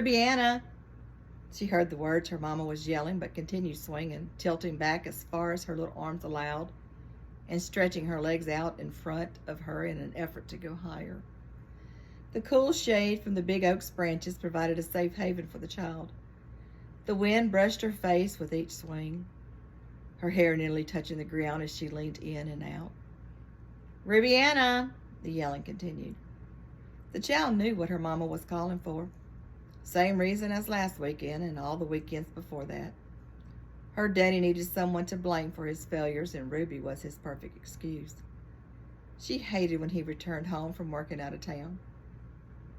Rubiana! She heard the words her mama was yelling, but continued swinging, tilting back as far as her little arms allowed, and stretching her legs out in front of her in an effort to go higher. The cool shade from the big oak's branches provided a safe haven for the child. The wind brushed her face with each swing, her hair nearly touching the ground as she leaned in and out. Rubiana! The yelling continued. The child knew what her mama was calling for. Same reason as last weekend and all the weekends before that. Her daddy needed someone to blame for his failures, and Ruby was his perfect excuse. She hated when he returned home from working out of town.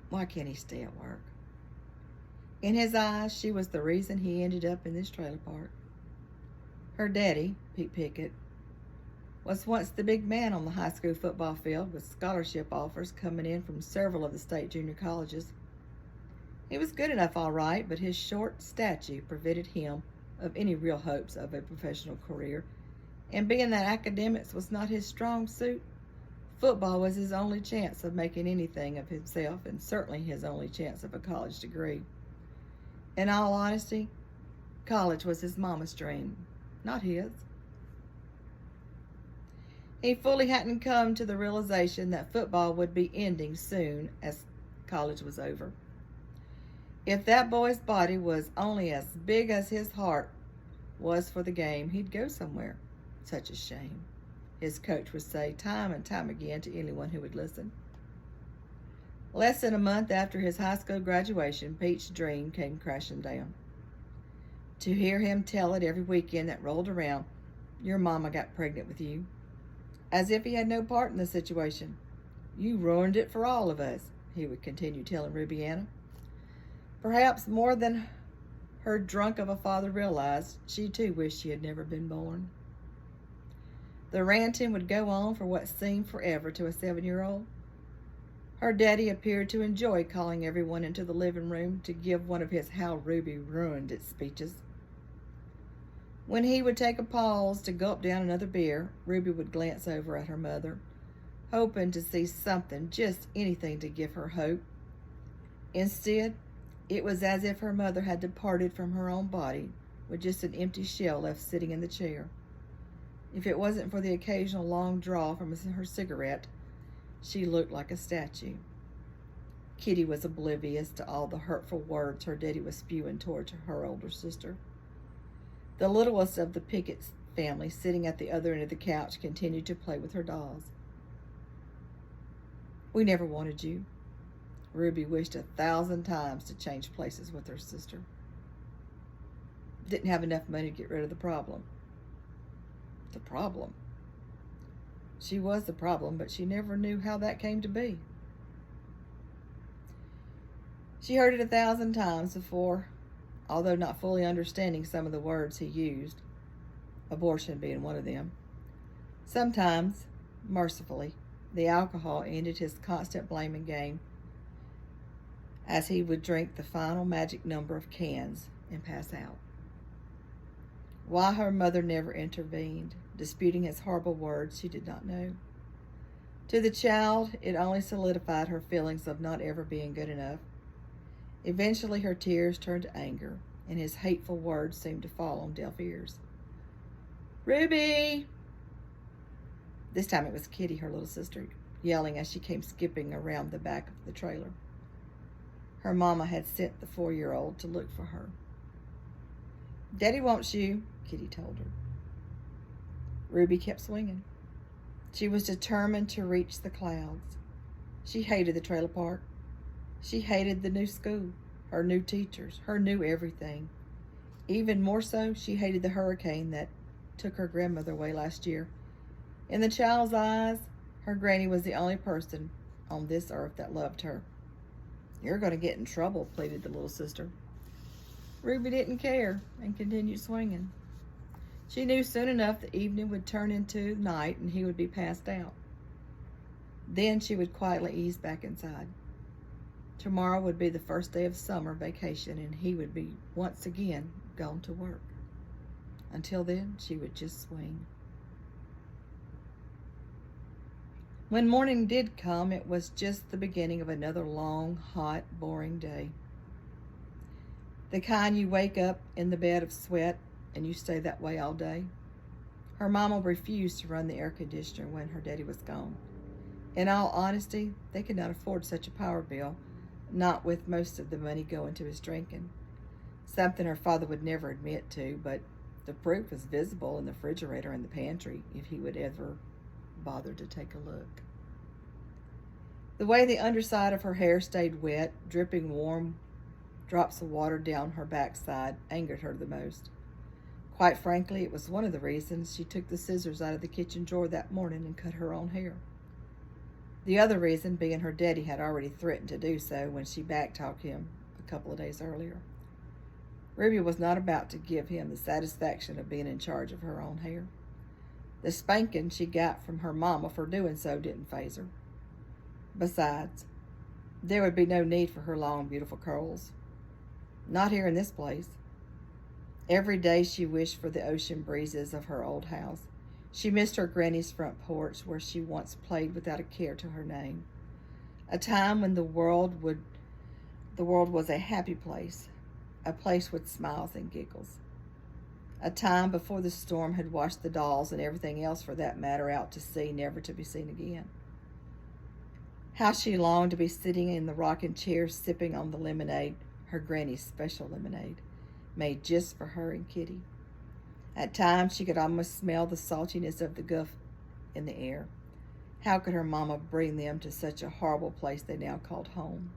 Why can't he stay at work? In his eyes, she was the reason he ended up in this trailer park. Her daddy, Pete Pickett, was once the big man on the high school football field, with scholarship offers coming in from several of the state junior colleges. He was good enough, all right, but his short stature prevented him of any real hopes of a professional career, and being that academics was not his strong suit, football was his only chance of making anything of himself, and certainly his only chance of a college degree. In all honesty, college was his mama's dream, not his. He fully hadn't come to the realization that football would be ending soon as college was over. If that boy's body was only as big as his heart was for the game, he'd go somewhere. Such a shame, his coach would say time and time again to anyone who would listen. Less than a month after his high school graduation, Pete's dream came crashing down. To hear him tell it every weekend that rolled around, "Your mama got pregnant with you," as if he had no part in the situation. "You ruined it for all of us," he would continue telling Rubiana. Perhaps more than her drunk of a father realized, she too wished she had never been born. The ranting would go on for what seemed forever to a 7-year-old. Her daddy appeared to enjoy calling everyone into the living room to give one of his "How Ruby Ruined It" speeches. When he would take a pause to gulp down another beer, Ruby would glance over at her mother, hoping to see something, just anything to give her hope. Instead, it was as if her mother had departed from her own body, with just an empty shell left sitting in the chair. If it wasn't for the occasional long draw from her cigarette, she looked like a statue. Kitty was oblivious to all the hurtful words her daddy was spewing towards her older sister. The littlest of the Pickett family, sitting at the other end of the couch, continued to play with her dolls. "We never wanted you." Ruby wished 1,000 times to change places with her sister. Didn't have enough money to get rid of the problem. The problem? She was the problem, but she never knew how that came to be. She heard it 1,000 times before, although not fully understanding some of the words he used, abortion being one of them. Sometimes, mercifully, the alcohol ended his constant blaming game, as he would drink the final magic number of cans and pass out. Why her mother never intervened, disputing his horrible words, she did not know. To the child, it only solidified her feelings of not ever being good enough. Eventually, her tears turned to anger, and his hateful words seemed to fall on deaf ears. "Ruby!" This time it was Kitty, her little sister, yelling as she came skipping around the back of the trailer. Her mama had sent the 4-year-old to look for her. "Daddy wants you," Kitty told her. Ruby kept swinging. She was determined to reach the clouds. She hated the trailer park. She hated the new school, her new teachers, her new everything. Even more so, she hated the hurricane that took her grandmother away last year. In the child's eyes, her granny was the only person on this earth that loved her. "You're going to get in trouble," pleaded the little sister. Ruby didn't care and continued swinging. She knew soon enough the evening would turn into night and he would be passed out. Then she would quietly ease back inside. Tomorrow would be the first day of summer vacation and he would be once again gone to work. Until then, she would just swing. When morning did come, it was just the beginning of another long, hot, boring day. The kind you wake up in the bed of sweat and you stay that way all day. Her mama refused to run the air conditioner when her daddy was gone. In all honesty, they could not afford such a power bill, not with most of the money going to his drinking. Something her father would never admit to, but the proof was visible in the refrigerator and the pantry if he would ever bother to take a look. The way the underside of her hair stayed wet, dripping warm drops of water down her backside, angered her the most. Quite frankly, it was one of the reasons she took the scissors out of the kitchen drawer that morning and cut her own hair. The other reason being her daddy had already threatened to do so when she backtalked him a couple of days earlier. Ruby was not about to give him the satisfaction of being in charge of her own hair. The spanking she got from her mama for doing so didn't faze her. Besides, there would be no need for her long, beautiful curls. Not here in this place. Every day she wished for the ocean breezes of her old house. She missed her granny's front porch where she once played without a care to her name. A time when the world was a happy place, a place with smiles and giggles. A time before the storm had washed the dolls and everything else for that matter out to sea, never to be seen again. How she longed to be sitting in the rocking chair sipping on the lemonade, her granny's special lemonade, made just for her and Kitty. At times she could almost smell the saltiness of the guff in the air. How could her mama bring them to such a horrible place they now called home?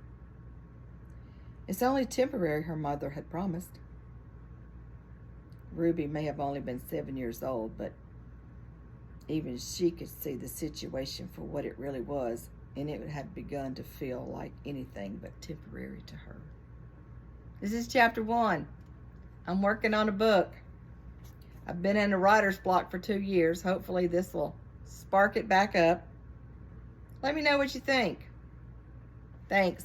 It's only temporary, her mother had promised. Ruby may have only been 7 years old, but even she could see the situation for what it really was, and it had begun to feel like anything but temporary to her. This is chapter 1. I'm working on a book. I've been in a writer's block for 2 years. Hopefully this will spark it back up. Let me know what you think. Thanks.